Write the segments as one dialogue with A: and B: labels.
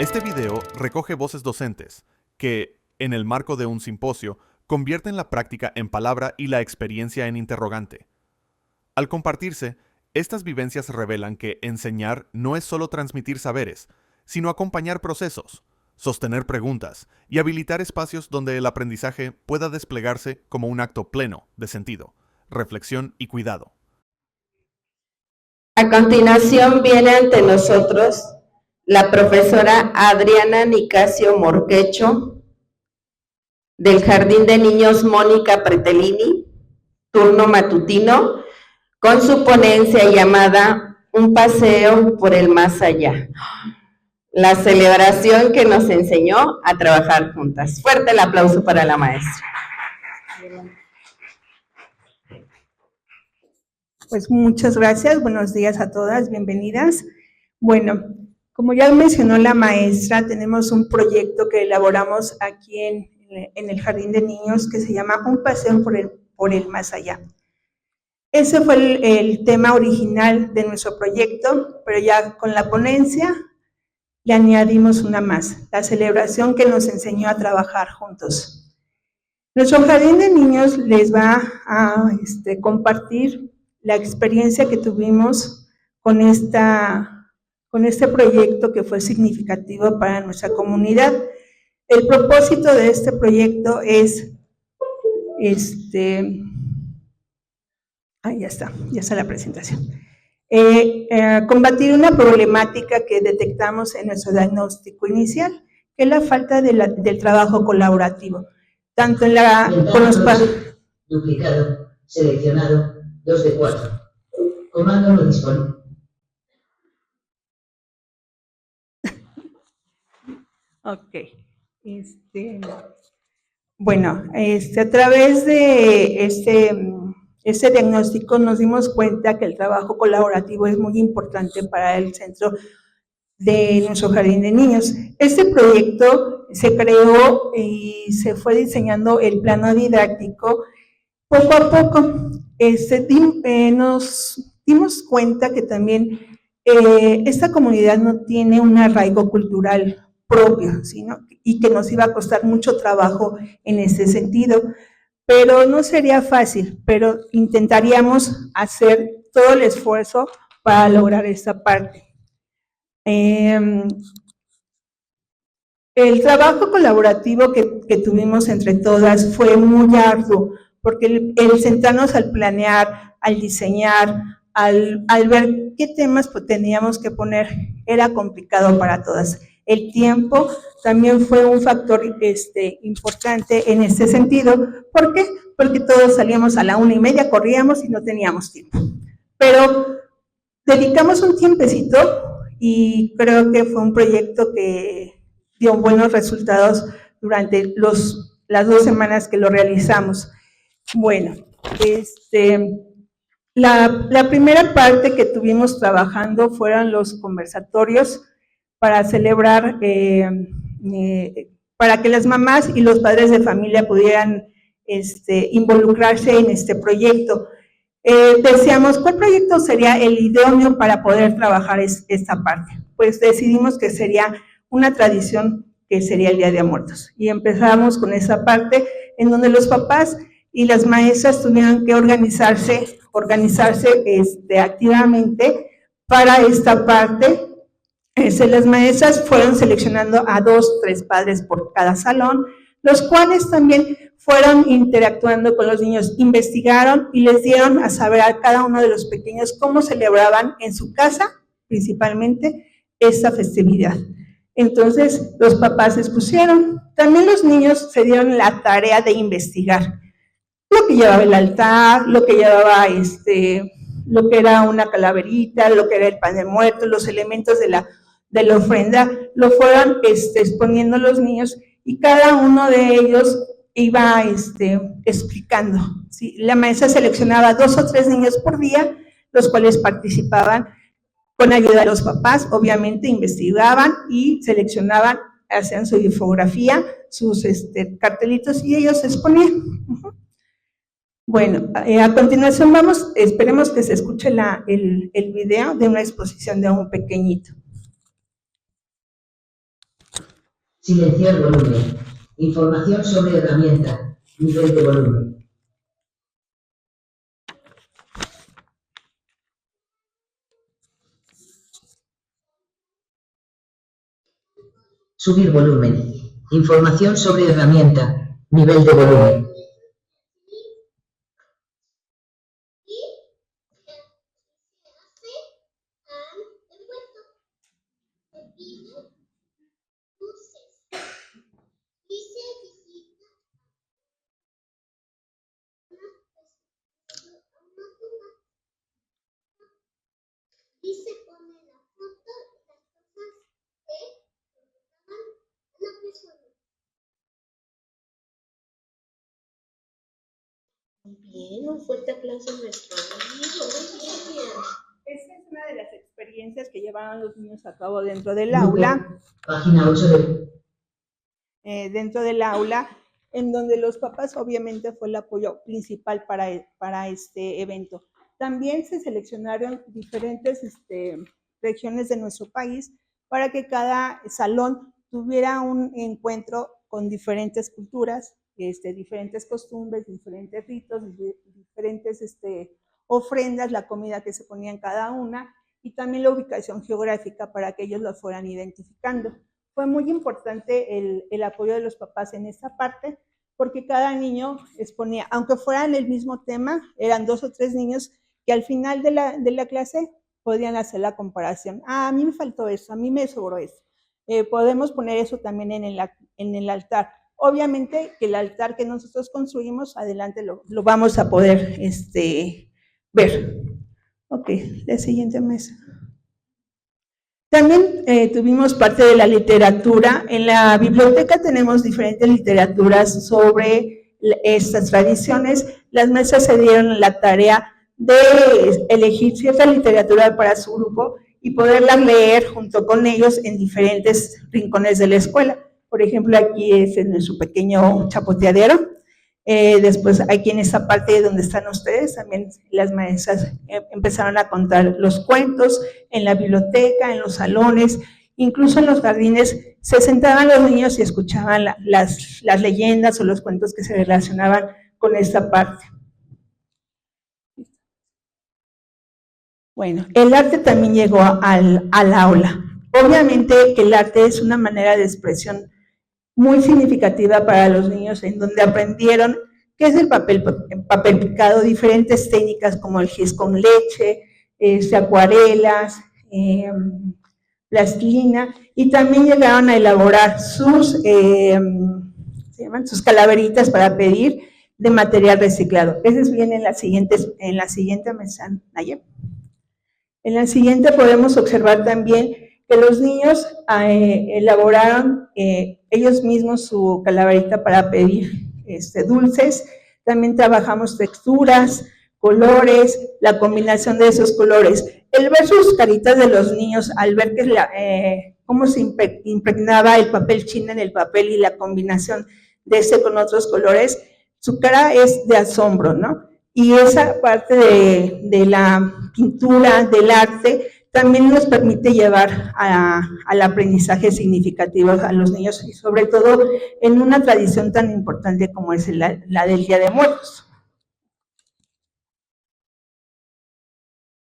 A: Este video recoge voces docentes que, en el marco de un simposio, convierten la práctica en palabra y la experiencia en interrogante. Al compartirse, estas vivencias revelan que enseñar no es solo transmitir saberes, sino acompañar procesos, sostener preguntas y habilitar espacios donde el aprendizaje pueda desplegarse como un acto pleno de sentido, reflexión y cuidado.
B: A continuación viene ante nosotros la profesora Adriana Nicasio Morquecho, del Jardín de Niños Mónica Pretelini, turno matutino, con su ponencia llamada Un paseo por el más allá. La celebración que nos enseñó a trabajar juntas. Fuerte el aplauso para la maestra.
C: Pues muchas gracias, buenos días a todas, bienvenidas. Bueno, como ya mencionó la maestra, tenemos un proyecto que elaboramos aquí en el Jardín de Niños que se llama Un paseo por el más allá. Ese fue el tema original de nuestro proyecto, pero ya con la ponencia le añadimos una más, la celebración que nos enseñó a trabajar juntos. Nuestro Jardín de Niños les va a compartir la experiencia que tuvimos con este proyecto que fue significativo para nuestra comunidad. El propósito de este proyecto es, ya está la presentación. Combatir una problemática que detectamos en nuestro diagnóstico inicial, que es la falta del trabajo colaborativo, tanto con los padres.
D: Duplicado, seleccionado, 2 de 4. Comando no dispone.
C: Ok. Bueno, a través de este diagnóstico nos dimos cuenta que el trabajo colaborativo es muy importante para el centro de nuestro Jardín de Niños. Este proyecto se creó y se fue diseñando el plano didáctico. Poco a poco nos dimos cuenta que también esta comunidad no tiene un arraigo cultural propio, ¿no? Y que nos iba a costar mucho trabajo en ese sentido, pero no sería fácil, pero intentaríamos hacer todo el esfuerzo para lograr esta parte. El trabajo colaborativo que tuvimos entre todas fue muy arduo, porque el sentarnos al planear, al diseñar, al ver qué temas teníamos que poner, era complicado para todas. El tiempo también fue un factor importante en este sentido. ¿Por qué? Porque todos salíamos a la 1:30, corríamos y no teníamos tiempo. Pero dedicamos un tiempecito y creo que fue un proyecto que dio buenos resultados durante las 2 semanas que lo realizamos. Bueno, la primera parte que tuvimos trabajando fueron los conversatorios para celebrar, para que las mamás y los padres de familia pudieran involucrarse en este proyecto. Decíamos, ¿cuál proyecto sería el idóneo para poder trabajar esta parte? Pues decidimos que sería una tradición que sería el Día de Muertos. Y empezamos con esa parte en donde los papás y las maestras tuvieron que organizarse activamente para esta parte. Las maestras fueron seleccionando a 2, 3 padres por cada salón, los cuales también fueron interactuando con los niños, investigaron y les dieron a saber a cada uno de los pequeños cómo celebraban en su casa, principalmente, esta festividad. Entonces, los papás expusieron. También los niños se dieron la tarea de investigar lo que llevaba el altar, lo que llevaba lo que era una calaverita, lo que era el pan de muerto, los elementos de la ofrenda, lo fueron exponiendo los niños y cada uno de ellos iba explicando, ¿sí? La maestra seleccionaba 2 o 3 niños por día, los cuales participaban con ayuda de los papás, obviamente investigaban y seleccionaban, hacían su infografía, sus cartelitos y ellos exponían. Bueno, a continuación esperemos que se escuche el video de una exposición de un pequeñito.
D: Silenciar volumen. Información sobre herramienta. Nivel de volumen. Subir volumen. Información sobre herramienta. Nivel de volumen.
B: Muy bien, un fuerte aplauso a nuestro amigo. Muy bien.
C: Esta es una de las experiencias que llevaron los niños a cabo dentro del aula.
D: Página 8 de...
C: Dentro del aula, en donde los papás obviamente fue el apoyo principal para este evento. También se seleccionaron diferentes regiones de nuestro país para que cada salón tuviera un encuentro con diferentes culturas, diferentes costumbres, diferentes ritos, diferentes ofrendas, la comida que se ponía en cada una y también la ubicación geográfica para que ellos lo fueran identificando. Fue muy importante el apoyo de los papás en esta parte, porque cada niño exponía, aunque fueran el mismo tema, eran 2 o 3 niños que al final de la clase podían hacer la comparación. Ah, a mí me faltó eso, a mí me sobró eso. Podemos poner eso también en el altar. Obviamente que el altar que nosotros construimos, adelante lo vamos a poder ver. Ok, la siguiente mesa. También tuvimos parte de la literatura. En la biblioteca tenemos diferentes literaturas sobre estas tradiciones. Las mesas se dieron la tarea de elegir cierta literatura para su grupo y poderla leer junto con ellos en diferentes rincones de la escuela. Por ejemplo, aquí es en su pequeño chapoteadero. Después aquí en esta parte donde están ustedes, también las maestras empezaron a contar los cuentos en la biblioteca, en los salones, incluso en los jardines se sentaban los niños y escuchaban las leyendas o los cuentos que se relacionaban con esta parte. Bueno, el arte también llegó al aula. Obviamente que el arte es una manera de expresión muy significativa para los niños, en donde aprendieron qué es el papel picado, diferentes técnicas como el gis con leche, acuarelas, plastilina, y también llegaron a elaborar sus calaveritas para pedir de material reciclado. Eso viene en la siguiente mesa, Nayib. En la siguiente podemos observar también que los niños elaboraron ellos mismos su calaverita para pedir dulces. También trabajamos texturas, colores, la combinación de esos colores. El ver sus caritas de los niños al ver que cómo se impregnaba el papel china en el papel y la combinación de con otros colores, su cara es de asombro, ¿no? Y esa parte de la pintura, del arte, también nos permite llevar al aprendizaje significativo a los niños y sobre todo en una tradición tan importante como es la del Día de Muertos.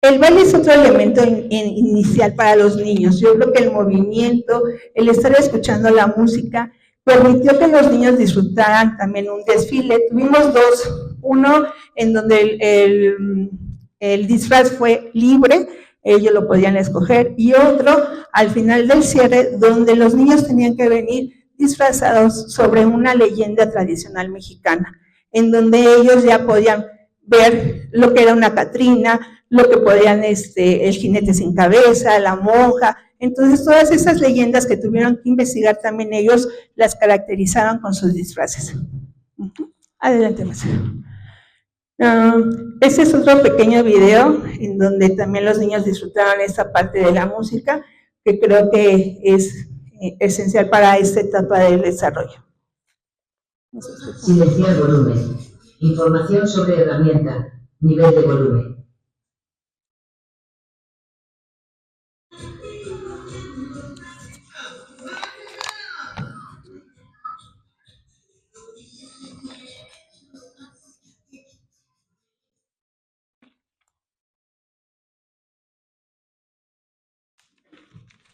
C: El baile es otro elemento inicial para los niños. Yo creo que el movimiento, el estar escuchando la música, permitió que los niños disfrutaran también un desfile. Tuvimos 2, uno en donde el disfraz fue libre, ellos lo podían escoger, y otro al final del cierre donde los niños tenían que venir disfrazados sobre una leyenda tradicional mexicana, en donde ellos ya podían ver lo que era una Catrina, lo que podían el jinete sin cabeza, la monja. Entonces todas esas leyendas que tuvieron que investigar también ellos las caracterizaron con sus disfraces. Adelante, Marcelo. Este es otro pequeño video en donde también los niños disfrutaron esta parte de la música, que creo que es esencial para esta etapa del desarrollo.
D: Silenciar volumen. Información sobre herramienta. Nivel de volumen.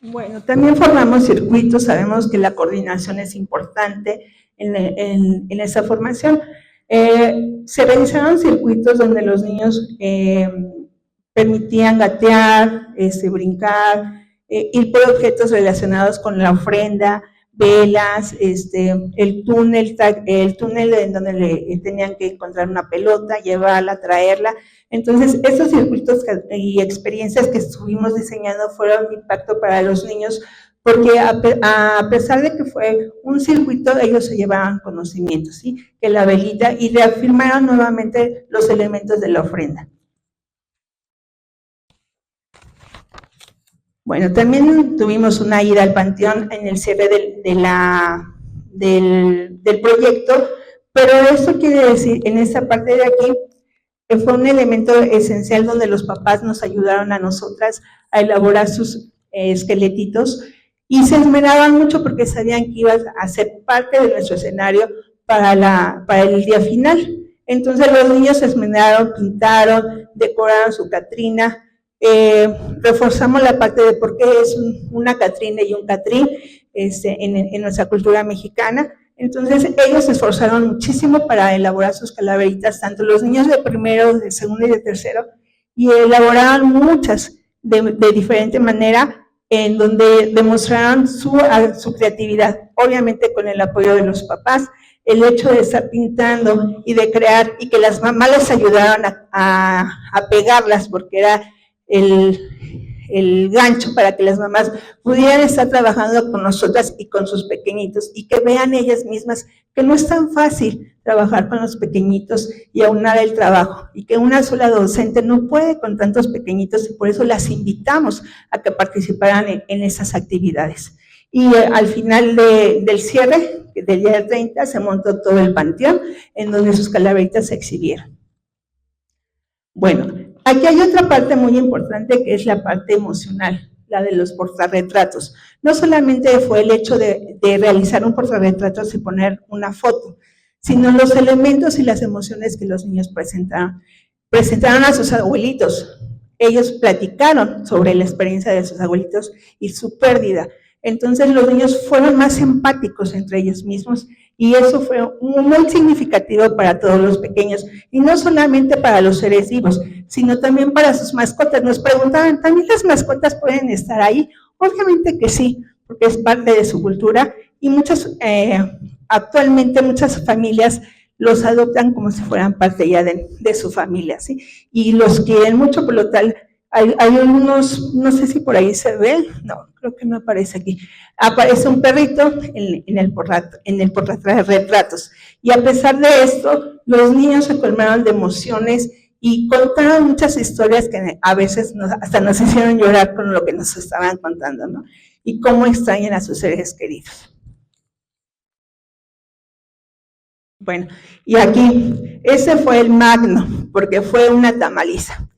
C: Bueno, también formamos circuitos, sabemos que la coordinación es importante en esa formación. Se realizaron circuitos donde los niños permitían gatear, brincar, ir por objetos relacionados con la ofrenda, velas, el túnel en donde le tenían que encontrar una pelota, llevarla, traerla. Entonces, estos circuitos y experiencias que estuvimos diseñando fueron de impacto para los niños, porque a pesar de que fue un circuito, ellos se llevaban conocimientos, ¿sí? Que la velita, y reafirmaron nuevamente los elementos de la ofrenda. Bueno, también tuvimos una ida al panteón en el cierre del proyecto, pero esto quiere decir, en esta parte de aquí, que fue un elemento esencial donde los papás nos ayudaron a nosotras a elaborar sus esqueletitos, y se esmeraban mucho porque sabían que iban a ser parte de nuestro escenario para el día final. Entonces los niños se esmeraron, pintaron, decoraron su Catrina, reforzamos la parte de por qué es una Catrina y un Catrín en nuestra cultura mexicana. Entonces ellos se esforzaron muchísimo para elaborar sus calaveritas, tanto los niños de primero, de segundo y de tercero, y elaboraron muchas de diferente manera, en donde demostraron su creatividad, obviamente con el apoyo de los papás. El hecho de estar pintando y de crear, y que las mamás les ayudaron a pegarlas, porque era el gancho para que las mamás pudieran estar trabajando con nosotras y con sus pequeñitos, y que vean ellas mismas que no es tan fácil trabajar con los pequeñitos y aunar el trabajo, y que una sola docente no puede con tantos pequeñitos, y por eso las invitamos a que participaran en esas actividades. Y al final del cierre, del día 30, se montó todo el panteón, en donde sus calaveritas se exhibieron. Bueno, aquí hay otra parte muy importante, que es la parte emocional, la de los portarretratos. No solamente fue el hecho de realizar un portarretratos y poner una foto, sino los elementos y las emociones que los niños presentaron. Presentaron a sus abuelitos. Ellos platicaron sobre la experiencia de sus abuelitos y su pérdida. Entonces los niños fueron más empáticos entre ellos mismos, y eso fue muy significativo para todos los pequeños, y no solamente para los seres vivos, sino también para sus mascotas. Nos preguntaban, ¿también las mascotas pueden estar ahí? Obviamente que sí, porque es parte de su cultura, y actualmente muchas familias los adoptan como si fueran parte ya de su familia, ¿sí? Y los quieren mucho, por lo tal, hay algunos, no sé si por ahí se ve, no, creo que no aparece aquí. Aparece un perrito en el portarretratos. Y a pesar de esto, los niños se colmaron de emociones y contaron muchas historias que a veces hasta nos hicieron llorar con lo que nos estaban contando, ¿no? Y cómo extrañan a sus seres queridos. Bueno, y aquí, ese fue el magno, porque fue una tamaliza,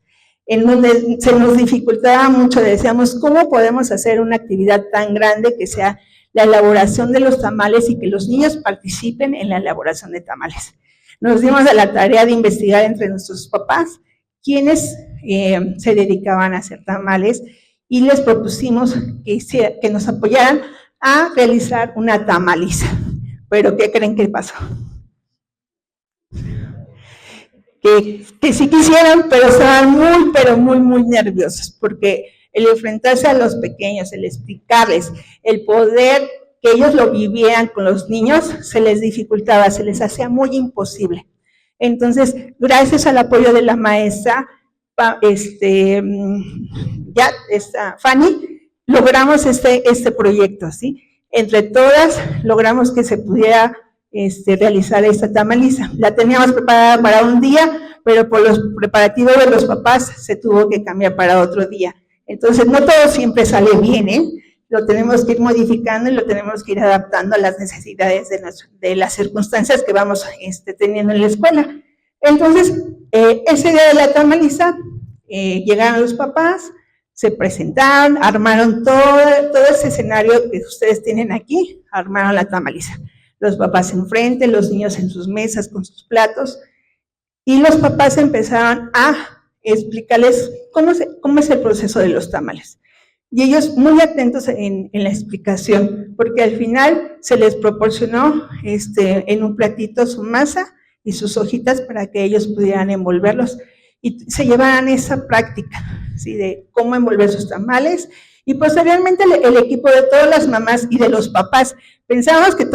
C: en donde se nos dificultaba mucho. Decíamos, ¿cómo podemos hacer una actividad tan grande que sea la elaboración de los tamales y que los niños participen en la elaboración de tamales? Nos dimos a la tarea de investigar entre nuestros papás quiénes se dedicaban a hacer tamales, y les propusimos que nos apoyaran a realizar una tamaliza. Pero ¿qué creen que pasó? Que sí quisieran, pero estaban muy nerviosos, porque el enfrentarse a los pequeños, el explicarles, el poder que ellos lo vivieran con los niños, se les dificultaba, se les hacía muy imposible. Entonces, gracias al apoyo de la maestra, Fanny, logramos este proyecto, ¿sí? Entre todas, logramos que se pudiera realizar esta tamaliza. La teníamos preparada para un día, pero por los preparativos de los papás se tuvo que cambiar para otro día. Entonces, no todo siempre sale bien, ¿eh? Lo tenemos que ir modificando y lo tenemos que ir adaptando a las necesidades de las circunstancias que vamos teniendo en la escuela. Entonces, ese día de la tamaliza, llegaron los papás, se presentaron, armaron todo ese escenario que ustedes tienen aquí, armaron la tamaliza. Los papás enfrente, los niños en sus mesas con sus platos, y los papás empezaron a explicarles cómo es el proceso de los tamales. y ellos muy atentos en la explicación, porque al final se les proporcionó en un platito su masa y sus hojitas para que ellos pudieran envolverlos y se llevaran esa práctica, ¿sí? De cómo envolver sus tamales. Y posteriormente el equipo de todas las mamás y de los papás, pensábamos que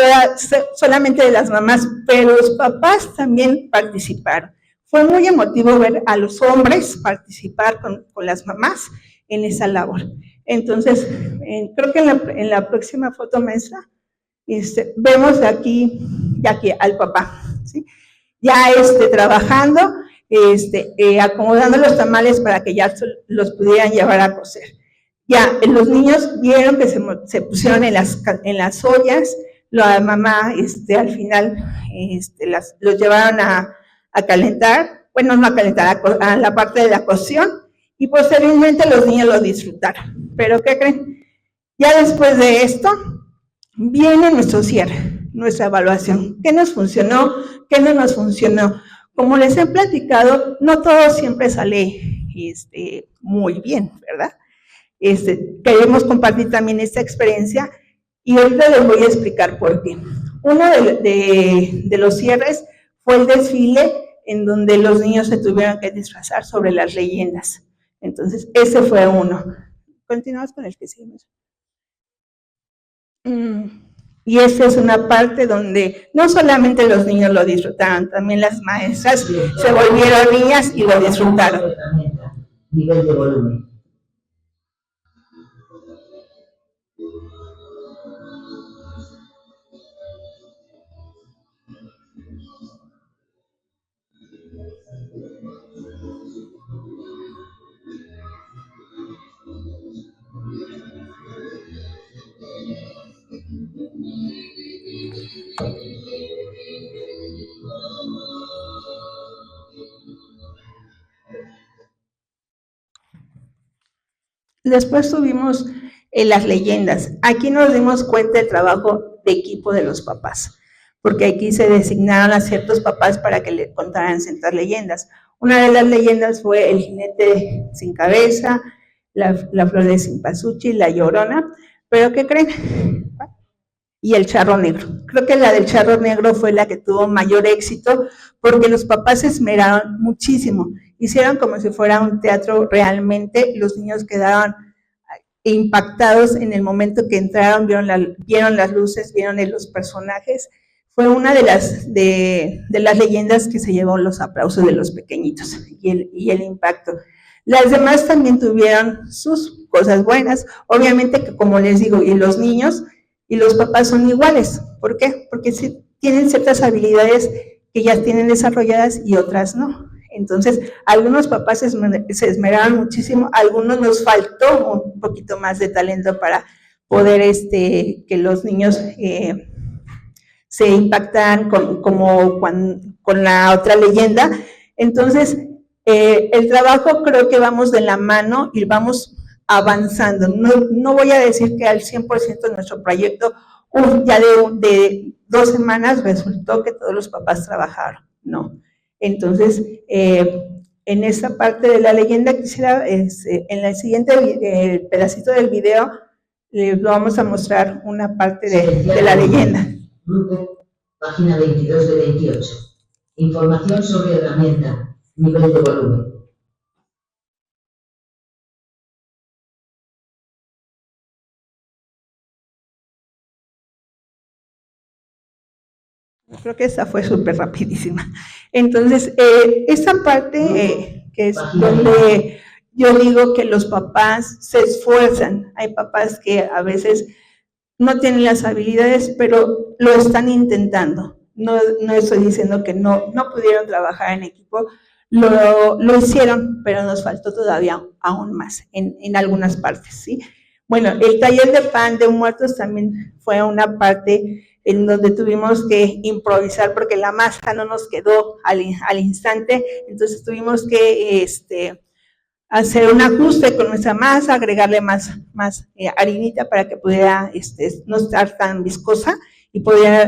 C: solamente de las mamás, pero los papás también participaron. Fue muy emotivo ver a los hombres participar con las mamás en esa labor. Entonces, creo que en la próxima foto maestra, vemos aquí al papá, ¿sí? Ya trabajando, acomodando los tamales para que ya los pudieran llevar a cocer. Ya los niños vieron que se pusieron en las ollas, la mamá al final los llevaron a calentar, bueno, no a calentar, a la parte de la cocción, y posteriormente los niños lo disfrutaron. Pero ¿qué creen? Ya después de esto, viene nuestro cierre, nuestra evaluación. ¿Qué nos funcionó? ¿Qué no nos funcionó? Como les he platicado, no todo siempre sale muy bien, ¿verdad? Queremos compartir también esta experiencia y ahorita les voy a explicar por qué. Uno de los cierres fue el desfile en donde los niños se tuvieron que disfrazar sobre las leyendas. Entonces, ese fue uno. Continuamos con el que seguimos. Y esta es una parte donde no solamente los niños lo disfrutaron, también las maestras se volvieron niñas y lo disfrutaron.
D: Nivel de volumen.
C: Después tuvimos las leyendas. Aquí nos dimos cuenta del trabajo de equipo de los papás, porque aquí se designaron a ciertos papás para que le contaran ciertas leyendas. Una de las leyendas fue el jinete sin cabeza, la flor de cempasúchil, la llorona, pero ¿qué creen? Y el charro negro. Creo que la del charro negro fue la que tuvo mayor éxito porque los papás se esmeraron muchísimo. Hicieron como si fuera un teatro realmente. Los niños quedaron impactados en el momento que entraron, vieron las luces, vieron los personajes. Fue una de las leyendas que se llevó los aplausos de los pequeñitos y el impacto. Las demás también tuvieron sus cosas buenas. Obviamente que, como les digo, y los niños y los papás son iguales. ¿Por qué? Porque sí tienen ciertas habilidades que ya tienen desarrolladas y otras no. Entonces, algunos papás se esmeraron muchísimo, a algunos nos faltó un poquito más de talento para poder que los niños se impactaran con la otra leyenda. Entonces, el trabajo creo que vamos de la mano y vamos avanzando. No voy a decir que al 100% de nuestro proyecto, ya de 2 semanas resultó que todos los papás trabajaron, no. Entonces, en esta parte de la leyenda quisiera, en el siguiente pedacito del video, les vamos a mostrar una parte de la leyenda.
D: Grupo, página 22 de 28. Información sobre herramienta, nivel de volumen.
C: Creo que esta fue súper rapidísima. Entonces, esta parte que es donde yo digo que los papás se esfuerzan. Hay papás que a veces no tienen las habilidades, pero lo están intentando. No estoy diciendo que no pudieron trabajar en equipo, lo hicieron, pero nos faltó todavía aún más en algunas partes, ¿sí? Bueno, el taller de pan de muertos también fue una parte en donde tuvimos que improvisar porque la masa no nos quedó al instante, entonces tuvimos que hacer un ajuste con nuestra masa, agregarle más harinita para que pudiera no estar tan viscosa y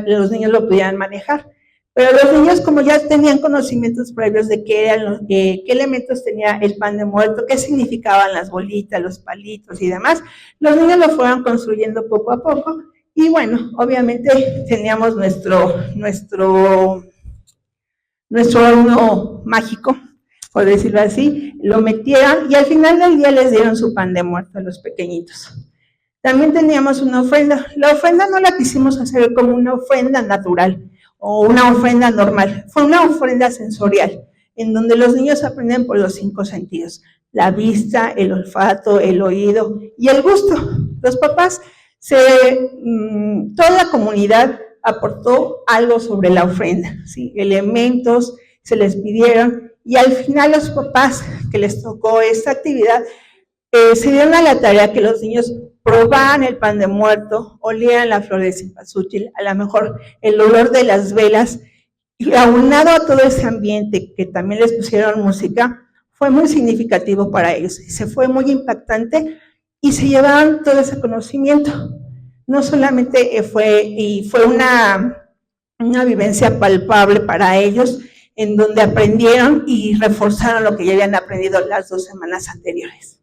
C: los niños lo pudieran manejar. Pero los niños, como ya tenían conocimientos previos de qué elementos tenía el pan de muerto, qué significaban las bolitas, los palitos y demás, los niños lo fueron construyendo poco a poco. Y bueno, obviamente teníamos nuestro horno mágico, por decirlo así, lo metieron y al final del día les dieron su pan de muerto a los pequeñitos. También teníamos una ofrenda. La ofrenda no la quisimos hacer como una ofrenda natural o una ofrenda normal, fue una ofrenda sensorial, en donde los niños aprenden por los 5 sentidos, la vista, el olfato, el oído y el gusto. Los papás, toda la comunidad aportó algo sobre la ofrenda, ¿sí? Elementos se les pidieron y al final los papás que les tocó esta actividad se dieron a la tarea que los niños probaran el pan de muerto, olían la flor de cempasúchil, a lo mejor el olor de las velas, y aunado a todo ese ambiente que también les pusieron música, fue muy significativo para ellos, y se fue muy impactante, y se llevaron todo ese conocimiento. No solamente fue una vivencia palpable para ellos, en donde aprendieron y reforzaron lo que ya habían aprendido las 2 semanas anteriores.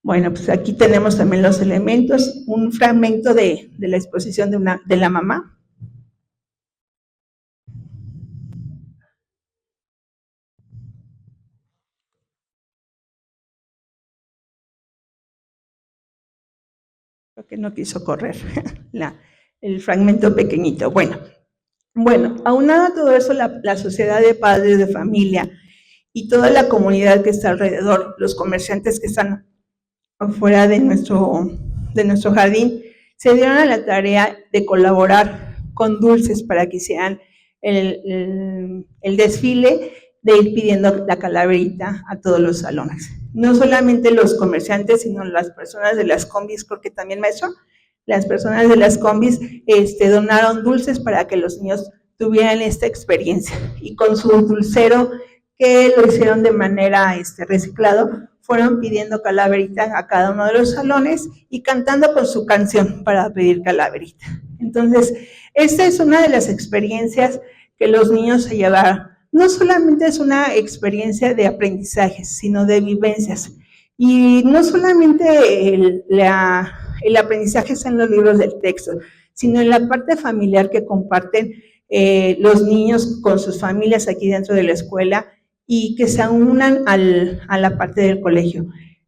C: Bueno, pues aquí tenemos también los elementos, un fragmento de la exposición de la mamá. Creo que no quiso correr el fragmento pequeñito. Bueno, aunado a todo eso, la sociedad de padres de familia y toda la comunidad que está alrededor, los comerciantes que están afuera de nuestro jardín, se dieron a la tarea de colaborar con dulces para que hicieran el desfile, de ir pidiendo la calaverita a todos los salones. No solamente los comerciantes, sino las personas de las combis, porque también, maestro, las personas de las combis donaron dulces para que los niños tuvieran esta experiencia. Y con su dulcero, que lo hicieron de manera reciclado, fueron pidiendo calaverita a cada uno de los salones y cantando con su canción para pedir calaverita. Entonces, esta es una de las experiencias que los niños se llevaron. No solamente es una experiencia de aprendizaje, sino de vivencias. Y no solamente el aprendizaje está en los libros del texto, sino en la parte familiar que comparten los niños con sus familias aquí dentro de la escuela, y que se unan a la parte del colegio.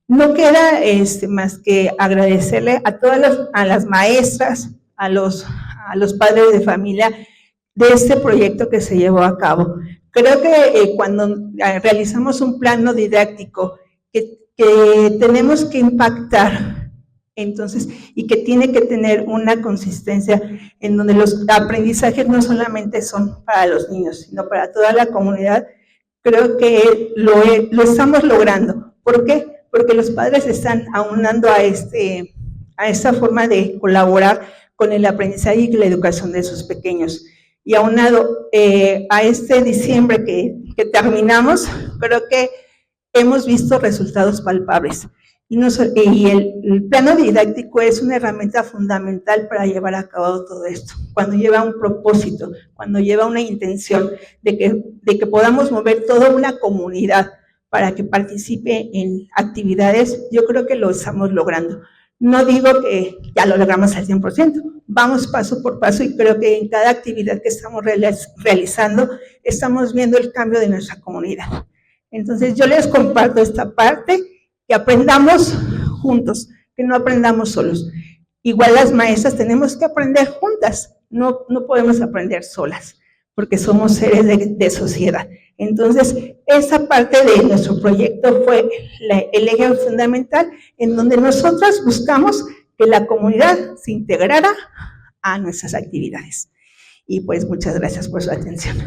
C: No queda más que agradecerle a todas las maestras, a los padres de familia de este proyecto que se llevó a cabo. Creo que cuando realizamos un plano didáctico que tenemos que impactar, entonces, y que tiene que tener una consistencia en donde los aprendizajes no solamente son para los niños, sino para toda la comunidad, creo que lo estamos logrando. ¿Por qué? Porque los padres están aunando a esta forma de colaborar con el aprendizaje y la educación de sus pequeños. Y aunado a este diciembre que terminamos, creo que hemos visto resultados palpables. Y el plano didáctico es una herramienta fundamental para llevar a cabo todo esto. Cuando lleva un propósito, cuando lleva una intención de que podamos mover toda una comunidad para que participe en actividades, yo creo que lo estamos logrando. No digo que ya lo logramos al 100%, vamos paso por paso y creo que en cada actividad que estamos realizando estamos viendo el cambio de nuestra comunidad. Entonces yo les comparto esta parte, que aprendamos juntos, que no aprendamos solos. Igual las maestras tenemos que aprender juntas, no podemos aprender solas, porque somos seres de sociedad. Entonces, esa parte de nuestro proyecto fue el eje fundamental, en donde nosotros buscamos que la comunidad se integrara a nuestras actividades. Y pues muchas gracias por su atención.